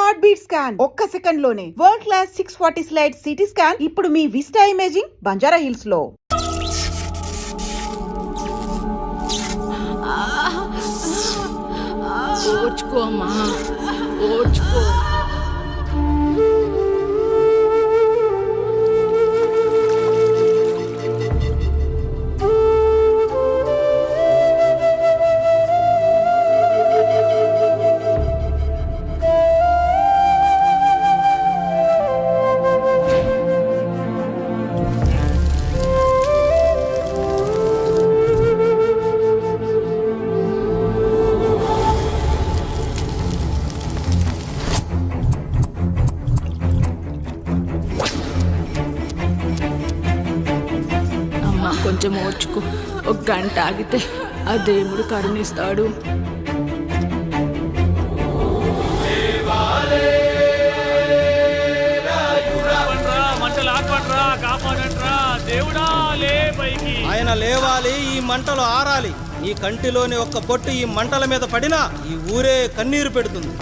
Heart beat scan ఒక్క second లోనే world class 640 slide CT scan ఇప్పుడు మీ విస్టా ఇమేజింగ్ బంజారా హిల్స్ లో. ఓర్చుకో అమ్మా, ఓర్చుకో. కొంచెం ఓర్చుకో, ఒక గంట ఆగితే ఆ దేవుడు కరుణిస్తాడు. ఆయన లేవాలి, ఈ మంటలు ఆరాలి. ఈ కంటిలోని ఒక్క పొట్టు ఈ మంటల మీద పడినా ఈ ఊరే కన్నీరు పెడుతుంది.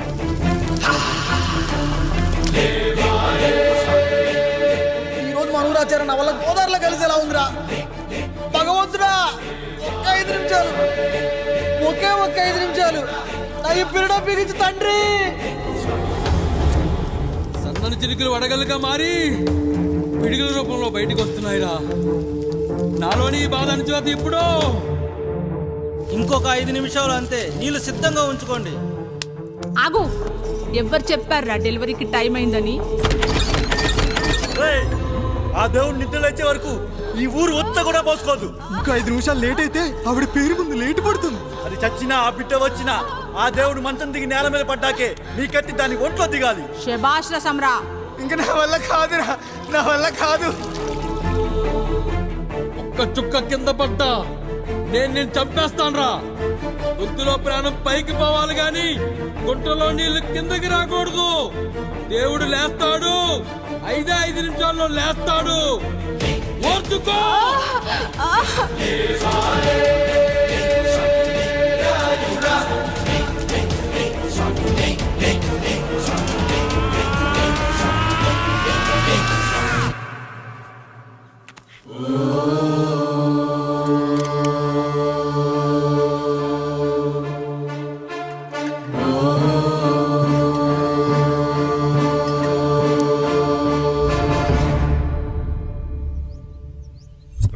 ఈరోజు మన ఊరాచారం నా వల్ల గోదావరిలో కలిసేలా ఉందిరా. భగవంతుడా, ఒక్క 5 నిమిషాలు, ఒక్క 5 నిమిషాలు అది పిరడ పిలిచి తండ్రి. సన్నని చిరుకులు వడగలుగా మారి పిడుగుల రూపంలో బయటకు వస్తున్నాయిరా. నాలోని బాధ అనిచోత ఇప్పుడు. ఇంకొక 5 నిమిషాలు అంతే, నీళ్ళు సిద్ధంగా ఉంచుకోండి. ఆగు, ఎవరు చెప్పారా డెలివరీకి టైం అయిందని? ఆ దేవుడు నిద్ర లేచే వరకు ఈ ఊరు ఒత్త కూడా పోసుకోదు. ఇంకా 5 నిమిషాలు లేట్ అయితే ఆవిడ పేరు ముందు లేట్ పడుతుంది. అది చచ్చినా ఆ బిడ్డ వచ్చినా ఆ దేవుడు మంచం దిగి నేల మీద పడ్డాకే నీ కత్తి దాని ఒంట్లో దిగాలి. శభాష్ రా సమ్రా. ఇంకా నా వల్ల కాదురా, నా వల్ల కాదు. ఒక్క చుక్క కింద పడ్డా నేను చంపేస్తాను రా. గొంతులో ప్రాణం పైకి పోవాలి గాని గుంటలో నీళ్లు కిందకి రాకూడదు. దేవుడు లేస్తాడు, 5 నిమిషాల్లో లేస్తాడు. ఓర్చుకో.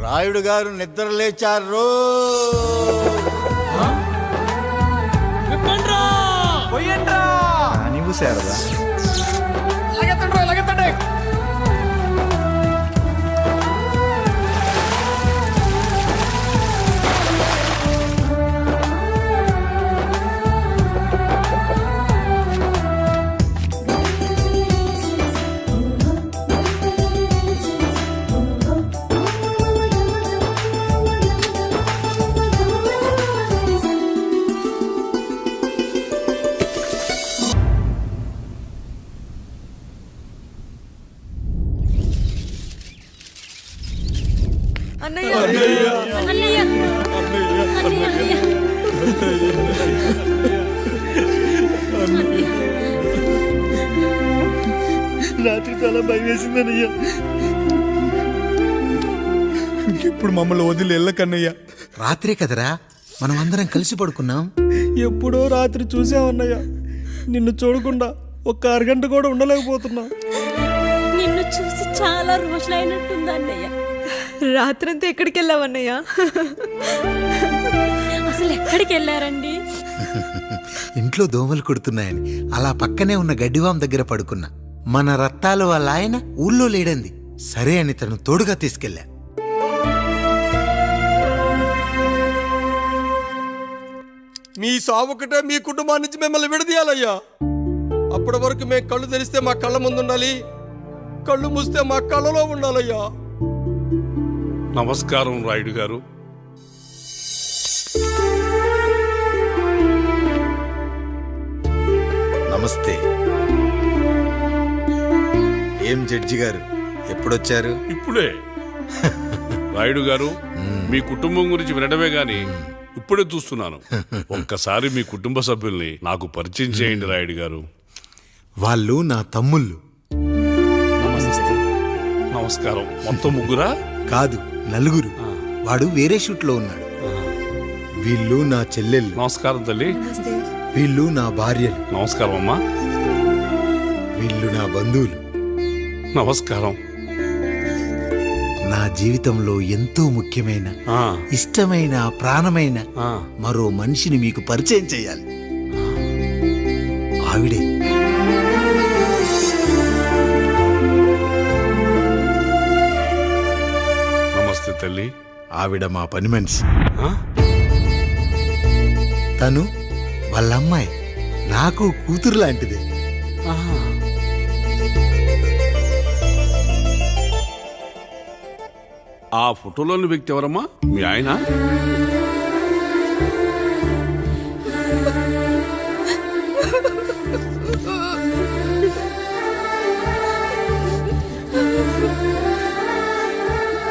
రాయుడు గారు నిద్ర లేచారు. నీవు శారదా రాత్రి చాలా భయం వేసిందనయ్యా. ఇప్పుడు మమ్మల్ని వదిలి వెళ్ళకన్నయ్యా. రాత్రే కదరా మనం అందరం కలిసి పడుకున్నాం. ఎప్పుడో రాత్రి చూసామన్నయ్యా, నిన్ను చూడకుండా ఒక్క అరగంట కూడా ఉండలేకపోతున్నా. నిన్ను చూసి చాలా రోజులైనట్టుంది అన్నయ్య. రాత్రంతా ఎక్కడికి వెళ్ళావన్నయ్య? అసలు ఎక్కడికి వెళ్ళారండి? ఇంట్లో దోమలు కుడుతున్నాయని అలా పక్కనే ఉన్న గడ్డివాం దగ్గర పడుకున్నా. మన రత్తాలు వాళ్ళ ఆయన ఊళ్ళో లేడంది. సరే అని తను తోడుగా తీసుకెళ్ళా. మీ సావుకటే మీ కుటుంబం నుంచి మిమ్మల్ని విడదీయాలయ్యా. అప్పటి వరకు మేము కళ్ళు తెరిస్తే మా కళ్ళ ముందు ఉండాలి, కళ్ళు మూస్తే మా కళ్ళలో ఉండాలయ్యా. నమస్కారం రాయుడు గారు. నమస్తే. ఏం జడ్జి గారు ఎప్పుడొచ్చారు? ఇప్పుడే. రాయుడు గారు, మీ కుటుంబం గురించి వినడమే గాని ఇప్పుడే చూస్తున్నాను. ఒక్కసారి మీ కుటుంబ సభ్యుల్ని నాకు పరిచయం చేయండి రాయుడు గారు. వాళ్ళు నా తమ్ముళ్ళు. నమస్కారం. మొత్తం ముగ్గురా? కాదు, నలుగురు. వాడు వేరే షూట్లో ఉన్నాడు. వీళ్ళు నా చెల్లెళ్ళు. నమస్కారం తల్లి. వీళ్ళు నా భార్యలు. నమస్కారం అమ్మా. వీళ్ళు నా బంధువులు. నమస్కారం. నా జీవితంలో ఎంతో ముఖ్యమైన, ఆ, ఇష్టమైన, ప్రాణమైన ఆ. మరో మనిషిని మీకు పరిచయం చేయాలి. ఆవిడే నమస్తే తల్లి. ఆవిడ మా పని మనిషి. ఆ? తను వాళ్ళ అమ్మాయి. నాకు కూతురు లాంటిదే. ఆహా. ఆ ఫోటోలోని వ్యక్తి ఎవరమ్మా? మీ ఆయన?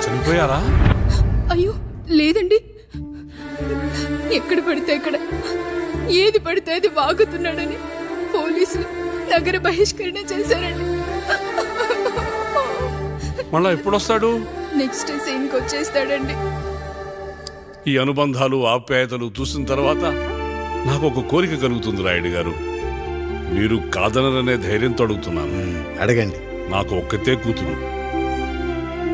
చనిపోయారా? అయ్యో లేదండి, ఎక్కడ పడితే అక్కడ ఏది పడితే అది వాగుతున్నాడని పోలీసులు నగర బహిష్కరణ చేశారండి. మళ్ళా ఎప్పుడు వస్తాడు? నెక్స్ట్ సీన్కి వచ్చేస్తాడండి. ఈ అనుబంధాలు, ఆప్యాయతలు చూసిన తర్వాత నాకు ఒక కోరిక కలుగుతుంది రాయుడు గారు. మీరు కాదనరనే ధైర్యంతో అడుగుతున్నాను. అడగండి. నాకు ఒక్కతే కూతురు.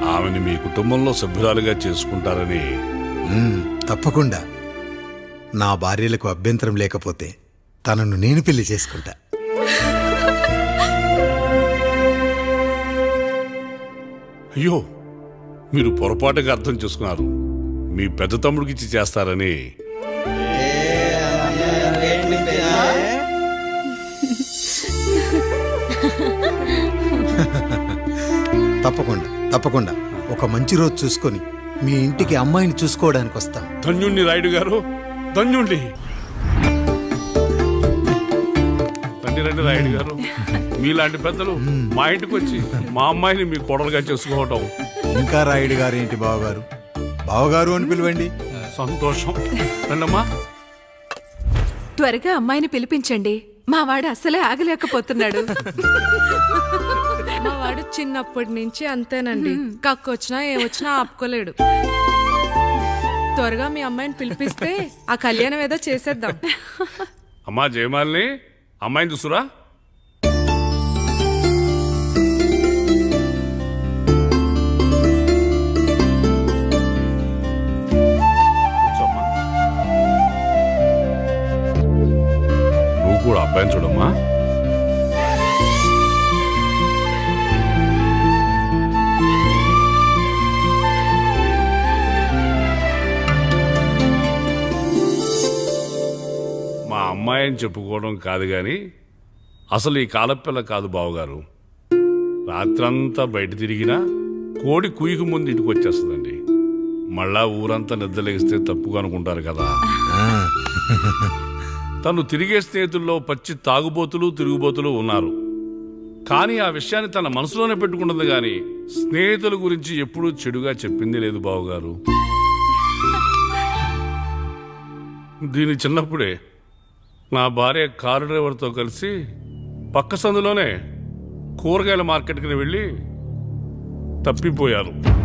ఆమెని మీ కుటుంబంలో సభ్యురాలుగా చేసుకుంటారని. తప్పకుండా. నా భార్యలకు అభ్యంతరం లేకపోతే తనను నేను పెళ్లి చేసుకుంటా. అయ్యో, మీరు పొరపాటుగా అర్థం చేసుకున్నారు. మీ పెద్ద తమ్ముడికి ఇచ్చి చేస్తారని. తప్పకుండా తప్పకుండా ఒక మంచి రోజు చూసుకొని మీ ఇంటికి అమ్మాయిని చూసుకోవడానికి వస్తాం. ధన్యుణ్ణి రాయుడు గారు, ధన్యుణ్ణి. రండి రండి రాయుడు గారు. మీలాంటి పెద్దలు మా ఇంటికి వచ్చి మా అమ్మాయిని మీ కోడలుగా చేసుకోవటం. ఇంకా రాయుడు గారు ఏంటి బావగారు? బావగారు అని పిలవండి. సంతోషం. రండమ్మా. త్వరగా అమ్మాయిని పిలిపించండి. మా వాడు అసలే ఆగలేకపోతున్నాడు. మా వాడు చిన్నప్పటి నుంచి అంతేనండి. కక్కొచ్చినా ఏమొచ్చినా ఆపుకోలేడు. త్వరగా మీ అమ్మాయిని పిలిపిస్తే ఆ కళ్యాణం ఏదో చేసేద్దాం. అమ్మా జయమాలిని, అమ్మాయిని చూసురా. కూర్చోమ్మా. నువ్వు కూడా అబ్బాయిని చూడమ్మా. మా అమ్మాయి అని చెప్పుకోవడం కాదు కానీ అసలు ఈ కాలపిల్ల కాదు బావగారు. రాత్రంతా బయట తిరిగినా కోడి కుయ్యకు ముందు ఇంటికి వచ్చేస్తుందండి. మళ్ళా ఊరంతా నిద్రలేగిస్తే తప్పుగా అనుకుంటారు కదా. తను తిరిగే స్నేహితుల్లో పచ్చి తాగుబోతులు, తిరుగుబోతులు ఉన్నారు. కానీ ఆ విషయాన్ని తన మనసులోనే పెట్టుకుంటుంది కానీ స్నేహితుల గురించి ఎప్పుడూ చెడుగా చెప్పింది లేదు బావగారు. దీని చిన్నప్పుడే నా భార్య కారు డ్రైవర్తో కలిసి పక్క సందులోనే కూరగాయల మార్కెట్కి వెళ్ళి తప్పిపోయారు.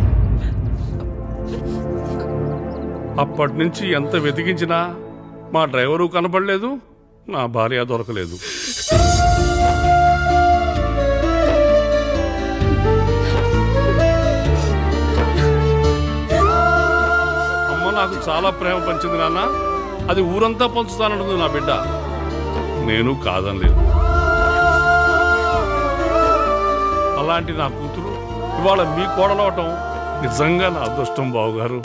అప్పటి నుంచి ఎంత వెతికించినా మా డ్రైవరు కనపడలేదు, నా భార్య దొరకలేదు. అమ్మ నాకు చాలా ప్రేమ పంచింది నాన్న. అది ఊరంతా పంచుతానంటుంది నా బిడ్డ. నేను కాదనలేదు. అలాంటి నా కూతురు ఇవాళ మీ కోడలవటం నిజంగా నా అదృష్టం బావగారు.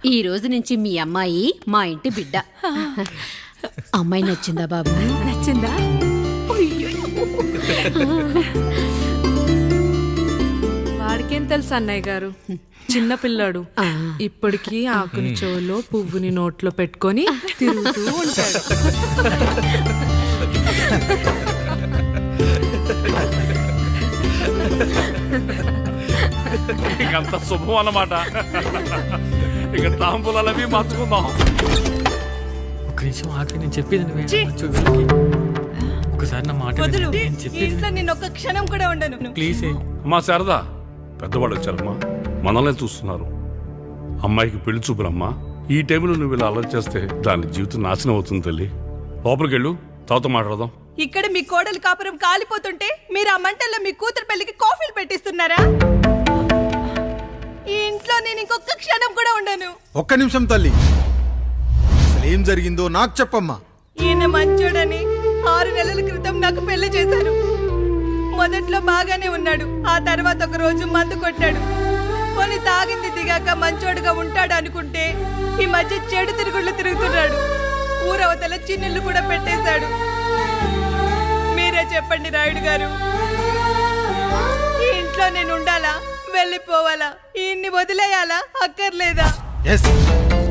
ఈ రోజు నుంచి మీ అమ్మాయి మా ఇంటి బిడ్డ. అమ్మాయి నచ్చిందా బాబు? నచ్చిందా? వాడికేం తెలుసు అన్నయ్య గారు, చిన్న పిల్లాడు. ఇప్పటికీ ఆకుని చెవులో పువ్వుని నోట్లో పెట్టుకొని తిరుగుతూ ఉంటాడు. ఇకంత శుభం అన్నమాట. ఇక తాంబూలవి మార్చుకుందాం. ఒక నిమిషం ఆఖరి నేను చెప్పేది వదులు ఇంట్లో నేను ఒక్క క్షణం కూడా ఉండను. ప్లీజ్ అమ్మా శారదా, పెద్దవాళ్ళు వచ్చారమ్మా, మనల్ని చూస్తున్నారు. అమ్మాయికి పెళ్లి చూపురమ్మా. ఈ టైంలో నువ్వు ఇలా అలర్ట్ చేస్తే దాని జీవితం నాశనం అవుతుంది తల్లి. లోపలికి వెళ్ళు, తర్వాత మాట్లాడదాం. ఇక్కడ మీ కోడలు కాపురం కాలిపోతుంటే మీరు ఆ మంటల్లో మీ కూతురు పెళ్లికి కాఫీలు పెట్టిస్తున్నారా? ఈ ఇంట్లో నేను ఇంకొక క్షణం కూడా ఉండను. ఒక్క నిమిషం తల్లి, అసలు ఏం జరిగిందో నాకు చెప్పమ్మా. ఈయన మంచోడని 6 నెలల క్రితం నాకు పెళ్లి చేశారు. మొదట్లో బాగానే ఉన్నాడు, ఆ తర్వాత ఒక రోజు మందు కొట్టాడు. కొని తాగింది దిగాక మంచోడుగా ఉంటాడు అనుకుంటే ఈ మధ్య చెడు తిరుగుళ్ళు తిరుగుతున్నాడు. ఊరవతల చిన్నుళ్ళు కూడా పెట్టేశాడు. మీరే చెప్పండి రాయుడు గారు, ఈ ఇంట్లో నేను ఉండాలా, వెళ్ళిపోవాలా, ఈయన్ని వదిలేయాలా, అక్కర్లేదా? ఎస్,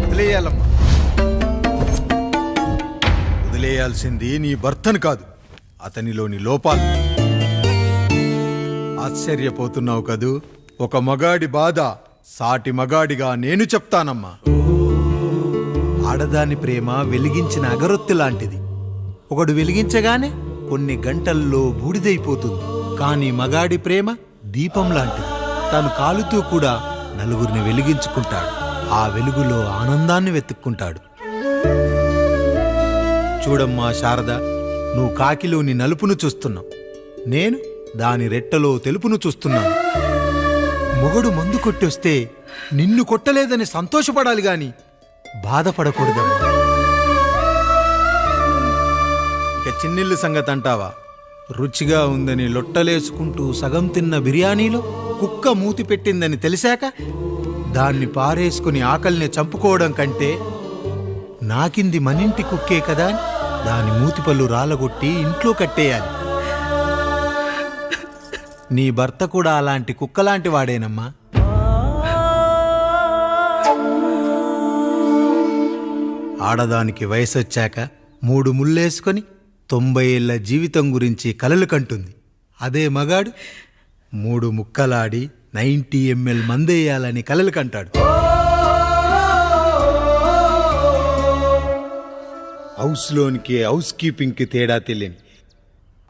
వదిలేయాలమ్మా. వదిలేయాల్సింది నీ భర్తను కాదు, అతనిలోని లోపాలు. ఆశ్చర్యపోతున్నావు కదూ? ఒక మగాడి బాధ సాటి మగాడిగా నేను చెప్తానమ్మా. ఆడదాని ప్రేమ వెలిగించిన అగరొత్తి లాంటిది. ఒకడు వెలిగించగానే కొన్ని గంటల్లో బూడిదైపోతుంది. కానీ మగాడి ప్రేమ దీపం లాంటిది. తను కాలుతూ కూడా నలుగురిని వెలిగించుకుంటాడు. ఆ వెలుగులో ఆనందాన్ని వెతుక్కుంటాడు. చూడమ్మా శారద, నువ్వు కాకిలోని నలుపును చూస్తున్నావు, నేను దాని రెట్టలో తెలుపును చూస్తున్నాను. మొగడు మందు కొట్టొస్తే నిన్ను కొట్టలేదని సంతోషపడాలి గాని బాధపడకూడదమ్మా. ఇక చిన్నిల్లు సంగతి అంటావా? రుచిగా ఉందని లొట్టలేసుకుంటూ సగం తిన్న బిర్యానీలో కుక్క మూతి పెట్టిందని తెలిసాక దాన్ని పారేసుకుని ఆకలిని చంపుకోవడం కంటే నాకింది మనింటి కుక్కే కదా అని దాని మూతిపళ్ళు రాలగొట్టి ఇంట్లో కట్టేయాలి. నీ భర్త కూడా అలాంటి కుక్కలాంటి వాడేనమ్మా. ఆడదానికి వయసొచ్చాక 3 ముళ్ళేసుకొని 90 ఏళ్ల జీవితం గురించి కలలు కంటుంది. అదే మగాడు 3 ముక్కలాడి 90 ml మందేయాలని కలలు కంటాడు. హౌస్లోనికి హౌస్ కీపింగ్కి తేడా తెలియని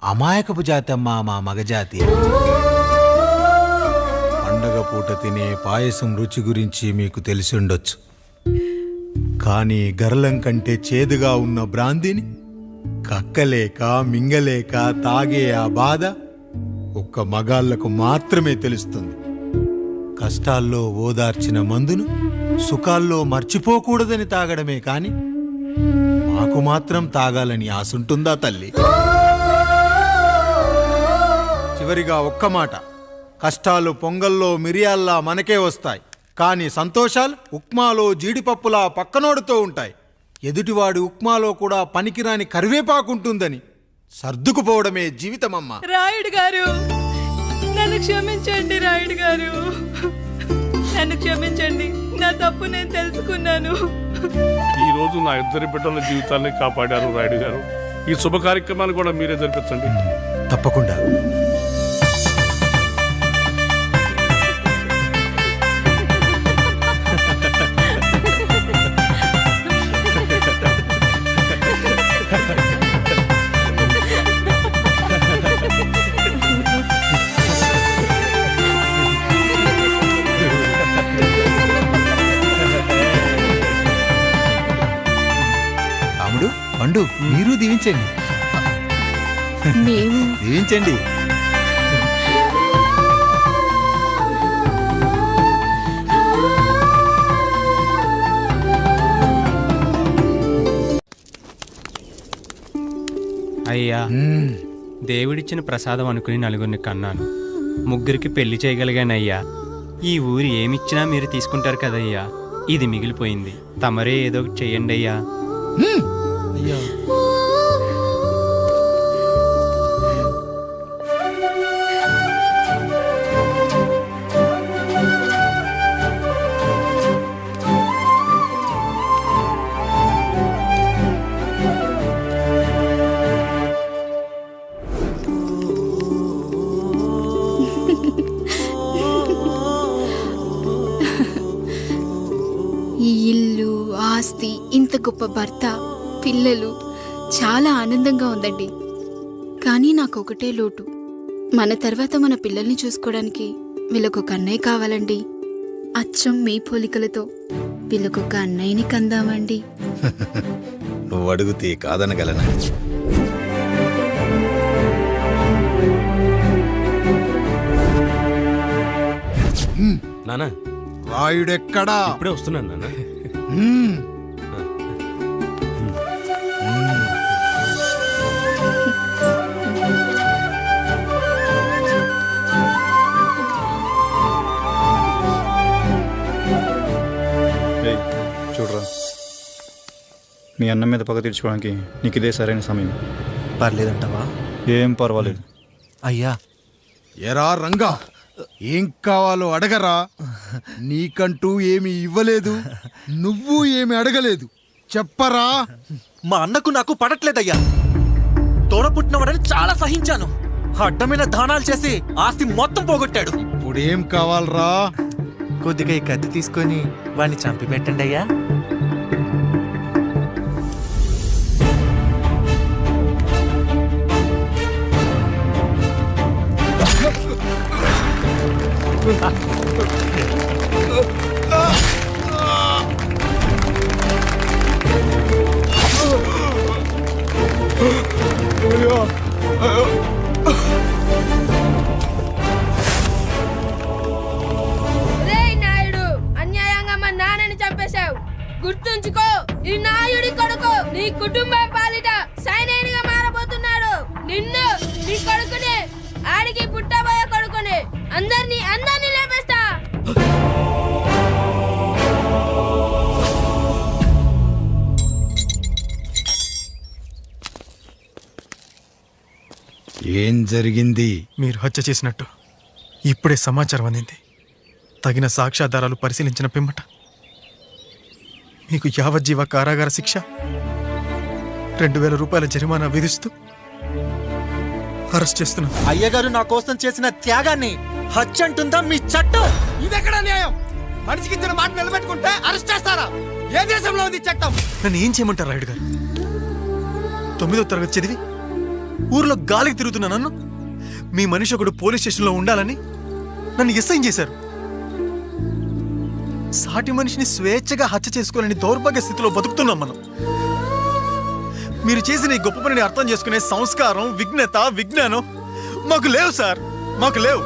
అమాయకపు జాతమ్మా మా మగజాతి. పండగ పూట తినే పాయసం రుచి గురించి మీకు తెలిసి ఉండొచ్చు. కానీ గరళం కంటే చేదుగా ఉన్న బ్రాందీని కక్కలేక మింగలేక తాగే ఆ బాధ ఒక్క మగాళ్లకు మాత్రమే తెలుస్తుంది. కష్టాల్లో ఓదార్చిన మందును సుఖాల్లో మర్చిపోకూడదని తాగడమే కాని మాకు మాత్రం తాగాలని ఆశుంటుందా తల్లి? చివరిగా ఒక్క మాట, కష్టాలు పొంగల్లో మిరియాల్లా మనకే వస్తాయి, కానీ సంతోషాలు ఉప్మాలో జీడిపప్పులా పక్కనోడుతూ ఉంటాయి. ఎదుటివాడి ఉప్మాలో కూడా పనికిరాని కరివేపాకుంటుందని సర్దుకుపోవడమే జీవితమమ్మా. రాయుడు గారు, నన్ను క్షమించండి. రాయుడు గారు, నన్ను క్షమించండి. నా తప్పు నేను తెలుసుకున్నాను. ఈ రోజు నా 2 బిడ్డల జీవితాన్ని కాపాడారు రాయుడు గారు. ఈ శుభ కార్యక్రమాన్ని కూడా మీరే జరిపించండి. తప్పకుండా. రాముడు, పండు, మీరు దీవించండి. మేము దీవించండి. అయ్యా, దేవుడిచ్చిన ప్రసాదం అనుకుని నలుగురిని కన్నాను. 3కి పెళ్లి చేయగలిగానయ్యా. ఈ ఊరు ఏమిచ్చినా మీరు తీసుకుంటారు కదయ్యా. ఇది మిగిలిపోయింది, తమరే ఏదో ఒకటి చెయ్యండి అయ్యా. అయ్యా, ఈ ఇల్లు, ఆస్తి, ఇంత గొప్ప భర్త, పిల్లలు, చాలా ఆనందంగా ఉందండి. కానీ నాకు ఒకటే లోటు. మన తర్వాత మన పిల్లల్ని చూసుకోవడానికి వీళ్ళకొక అన్నయ్య కావాలండి. అచ్చం మీ పోలికలతో వీళ్ళకొక అన్నయ్యని కందామండి. నువ్వు అడుగుతే కాదనగలనా? నానా రాయుడెక్కడా? ఇప్పుడే వస్తున్నాను నాన్న. చూడరా, మీ అన్న మీద పగ తీర్చుకోవడానికి నీకు ఇదే సరైన సమయం. పర్లేదంటావా? ఏం పర్వాలేదు. అయ్యా, ఎరా రంగా, ఏం కావాలో అడగరా. నీకంటూ ఏమి ఇవ్వలేదు, నువ్వు ఏమి అడగలేదు. చెప్పరా. మా అన్నకు నాకు పడట్లేదయ్యా. తోడ పుట్టినవాడని చాలా సహించాను. అడ్డమైన దానాలు చేసి ఆస్తి మొత్తం పోగొట్టాడు. ఇప్పుడేం కావాలరా? కొద్దిగా ఈ కత్తి తీసుకొని వాడిని చంపి పెట్టండి అయ్యా. నాయుడు, అన్యాయంగా మా నాన్నని చంపేశావు. గుర్తుంచుకో, ఈ నాయుడి కొడుకు నీ కుటుంబం పాలిట సైనికుడిగా మారబోతున్నాడు. నిన్ను, నీ కొడుకుని, ఆడికి పుట్టబోయే కొడుకుని అందరినీ లేపేస్తా. ఏం జరిగింది? మీరు హత్య చేసినట్టు ఇప్పుడే సమాచారం అందింది. తగిన సాక్ష్యాధారాలు పరిశీలించిన పిమ్మట మీకు యావజ్జీవ కారాగార శిక్ష, 2000 రూపాయల జరిమానా విధిస్తూ అరెస్ట్ చేస్తున్నాం. అయ్యగారు నా కోసం చేసిన త్యాగాన్ని హత్య అంటుందా మీ చట్టం? ఇదెక్కడ న్యాయం? మనిషికి ఇచ్చిన మాట నిలబెట్టుకుంటే అరెస్ట్ చేస్తారా? ఏ దేశంలో ఉంది చట్టం? నన్ను ఏం చేయమంటారు రాయుడు గారు? 9వ తరగతి చదివి ఊర్లో గాలికి తిరుగుతున్నా నన్ను మీ మనిషి ఒకడు పోలీస్ స్టేషన్లో ఉండాలని నన్ను ఎస్ఐన్ చేశారు. సాటి మనిషిని స్వేచ్ఛగా హత్య చేసుకోవాలని దౌర్భాగ్య స్థితిలో బతుకుతున్నాం మనం. మీరు చేసిన ఈ గొప్ప పనిని అర్థం చేసుకునే సంస్కారం, విజ్ఞత, విజ్ఞానం మాకు లేవు సార్, మాకు లేవు.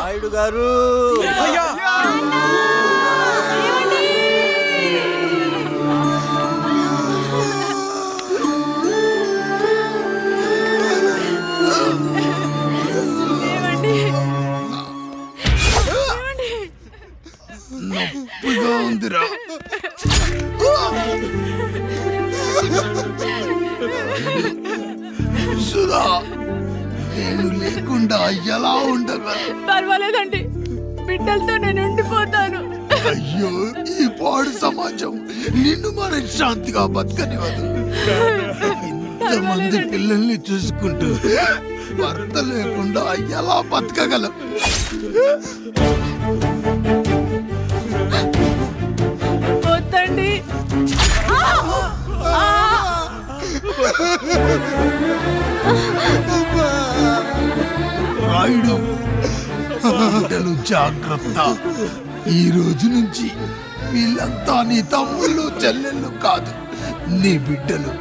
నాయుడు గారు, నొప్పిగా ఉందిరా. సుధా, నేను లేకుండా ఎలా ఉండగా? పర్వాలేదండి, బిడ్డలతో నేను ఉండిపోతాను. అయ్యో, ఈ పాడు సమాజం నిన్ను మనశ్శాంతిగా బతకనివ్వదు. ఇంతమంది పిల్లల్ని చూసుకుంటూ భర్త లేకుండా ఎలా బతకగలం? వద్దండి. రాయుడు, బిడ్డలు జాగ్రత్త. ఈ రోజు నుంచి వీళ్ళంతా నీ తమ్ముళ్ళు, చెల్లెళ్ళు కాదు, నీ బిడ్డలు.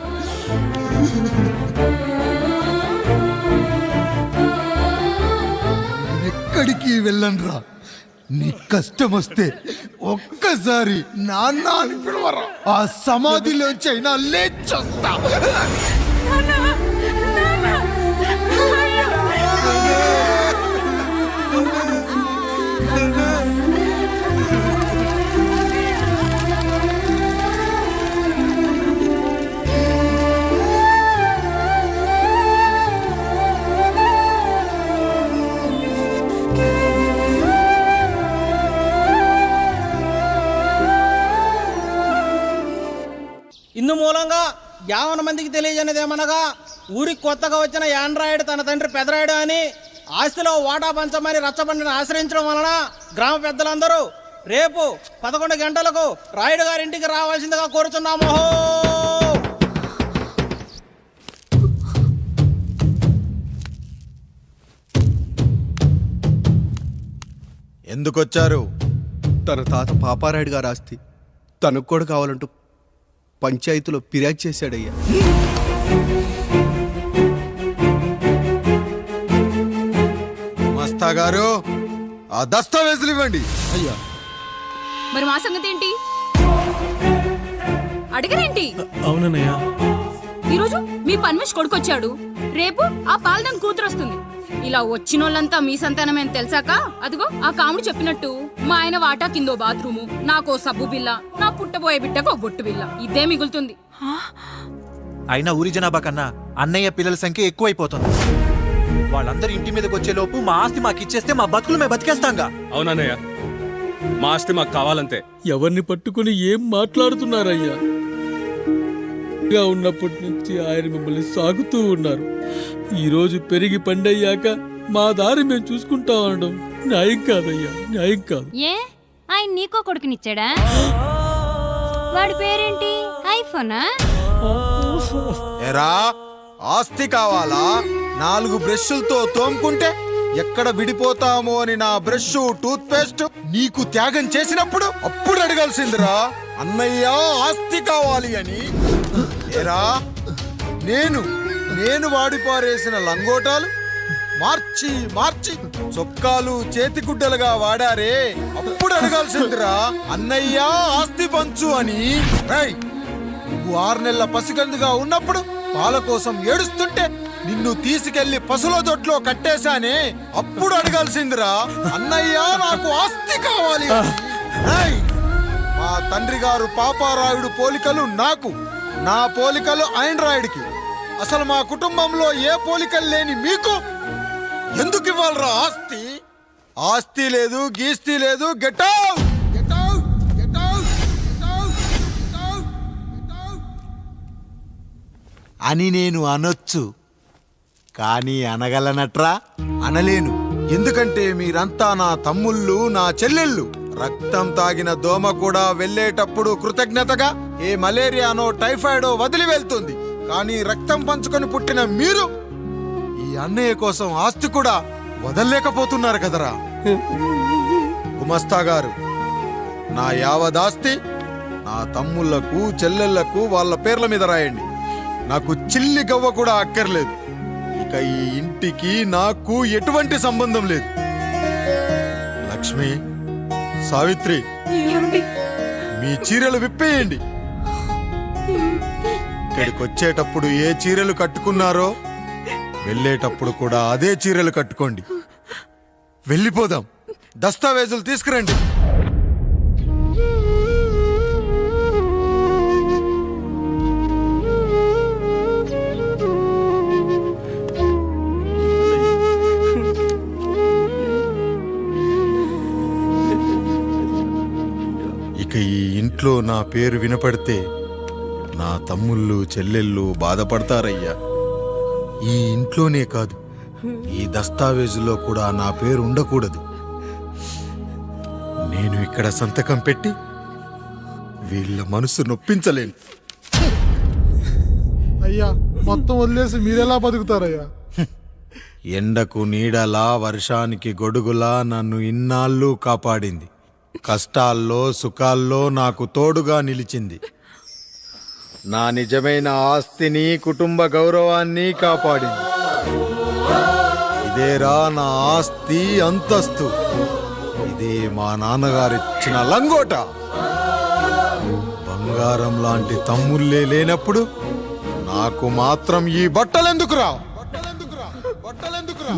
ఎక్కడికి వెళ్ళనరా. నీ కష్టం వస్తే ఒక్కసారి నాన్న అని పిలవరా. ఆ సమాధిలోంచి అయినా లేచొస్తా. ఇందు మూలంగా 50 మందికి తెలియజేయనిదేమనగా, ఊరికి కొత్తగా వచ్చిన యాండ్రాయిడ్ తన తండ్రి పెదరాయుడు అని ఆస్తిలో వాటా పంచమని రచ్చబండిని ఆశ్రయించడం వలన గ్రామ పెద్దలందరూ రేపు 11 గంటలకు రాయుడు గారింటికి రావాల్సిందిగా కోరుతున్నాము. ఎందుకొచ్చారు? తన తాత పాపారాయుడు గారు ఆస్తి తనకు కూడా కావాలంటూ పంచాయతీలో ఫిర్యాదు చేశాడయ్యా. మస్తా గారు, ఆ దస్తావేజులు ఇవ్వండి. అయ్యా, మరి మా సంగతి ఏంటి? అడగరేంటి? అవునన్నయ్యా. ఈరోజు మీ పన్మేష్ కొడుకొచ్చాడు, రేపు ఆ పాలదం కూతురు వస్తుంది. ఇలా వచ్చినోళ్ళంతా మీ సంతానమేని తెలిసాక అదిగో ఆ కాముడు చెప్పినట్టు మా ఆయన వాటా కిందో బాత్రూము, నాకో సబ్బు బిల్ల, నా పుట్టబోయే బిడ్డకో బొట్టు బిల్ల, ఇదే మిగులుతుంది. అయినా ఊరి జనాభా కన్నా అన్నయ్య పిల్లల సంఖ్య ఎక్కువైపోతుంది. వాళ్ళందరూ ఇంటి మీదకి వచ్చే లోపు మా ఆస్తి మాకు ఇచ్చేస్తే మా బతుకులు మేము బతికేస్తాంగా. అవునన్నయ్య, మా ఆస్తి మాకు కావాలంతే. ఎవరిని పట్టుకుని ఏం మాట్లాడుతున్నారయ్యా? ఉన్నప్పటి నుంచి ఆయన మిమ్మల్ని సాగుతూ ఉన్నారు. ఈరోజు పెరిగి పండయ్యాక మా దారి మేము చూసుకుంటా ఉండడం న్యాయం కాదయ్యా, న్యాయం కాదు. ఏ ఆయన నీకో కొడుకునిచ్చాడా? వాడి పేరేంటి? ఐఫోనా? ఎరా, ఆస్తి కావాలా? 4 బ్రష్లతో తోముకుంటే ఎక్కడ విడిపోతామో అని నా బ్రష్ టూత్ పేస్ట్ నీకు త్యాగం చేసినప్పుడు అప్పుడు అడగాల్సిందిరా అన్నయ్య ఆస్తి కావాలి అని. ఎరా, నేను వాడిపారేసిన లంగోటాలు మార్చి మార్చి చొక్కాలు చేతిగుడ్డలుగా వాడారే, అప్పుడు అడగాల్సిందిరా అన్నయ్య ఆస్తి పంచు అని. నువ్వు 6 నెలల పసిగందుగా ఉన్నప్పుడు పాల కోసం ఏడుస్తుంటే నిన్ను తీసుకెళ్లి పసుల దొడ్లో కట్టేశానే, అప్పుడు అడగాల్సిందిరా అన్నయ్య నాకు ఆస్తి కావాలి అని. మా తండ్రి గారు పాపారాయుడు పోలికలు నాకు, నా పోలికలు ఆయన రాయుడికి. అసలు మా కుటుంబంలో ఏ పోలికలు లేని మీకు ఎందుకు ఇవ్వాలరా ఆస్తి? ఆస్తి లేదు, గీస్తి లేదు. Get out! Get out! Get out! Get out! Get out! Get out! అని నేను అనొచ్చు, కానీ అనగలనట్రా? అనలేను. ఎందుకంటే మీరంతా నా తమ్ముళ్ళు, నా చెల్లెళ్ళు. రక్తం తాగిన దోమ కూడా వెళ్ళేటప్పుడు కృతజ్ఞతగా ఏ మలేరియానో టైఫాయిడో వదిలి వెళ్తుంది. కానీ రక్తం పంచుకొని పుట్టిన మీరు ఈ అన్నయ్య కోసం ఆస్తి కూడా వదల్లేకపోతున్నారు కదరా. గుమస్తా గారు, నా యావదాస్తి నా తమ్ముళ్లకు, చెల్లెళ్లకు వాళ్ళ పేర్ల మీద రాయండి. నాకు చిల్లి గవ్వ కూడా అక్కర్లేదు. ఇక ఈ ఇంటికి నాకు ఎటువంటి సంబంధం లేదు. లక్ష్మి, సావిత్రి, మీ చీరలు విప్పేయండి. ఇక్కడికి వచ్చేటప్పుడు ఏ చీరలు కట్టుకున్నారో వెళ్ళేటప్పుడు కూడా అదే చీరలు కట్టుకోండి. వెళ్ళిపోదాం. దస్తావేజులు తీసుకురండి. ఇక ఈ ఇంట్లో నా పేరు వినపడితే నా తమ్ముళ్ళు, చెల్లెళ్ళు బాధపడతారయ్యా. ఈ ఇంట్లోనే కాదు, ఈ దస్తావేజులో కూడా నా పేరు ఉండకూడదు. నేను ఇక్కడ సంతకం పెట్టి వీళ్ళ మనసు నొప్పించలేను. అయ్యా, మొత్తం వదిలేసి మీరెలా బతుకుతారయ్యా? ఎండకు నీడలా, వర్షానికి గొడుగులా నన్ను ఇన్నాళ్ళు కాపాడింది. కష్టాల్లో, సుఖాల్లో నాకు తోడుగా నిలిచింది. నా నిజమైన ఆస్తిని, కుటుంబ గౌరవాన్ని కాపాడింది. ఇదేరా నా ఆస్తి, అంతస్తు. ఇదే మా నాన్నగారిచ్చిన లంగోట. బంగారం లాంటి తమ్ముళ్ళే లేనప్పుడు నాకు మాత్రం ఈ బట్టలెందుకురా? బట్టలెందుకురా?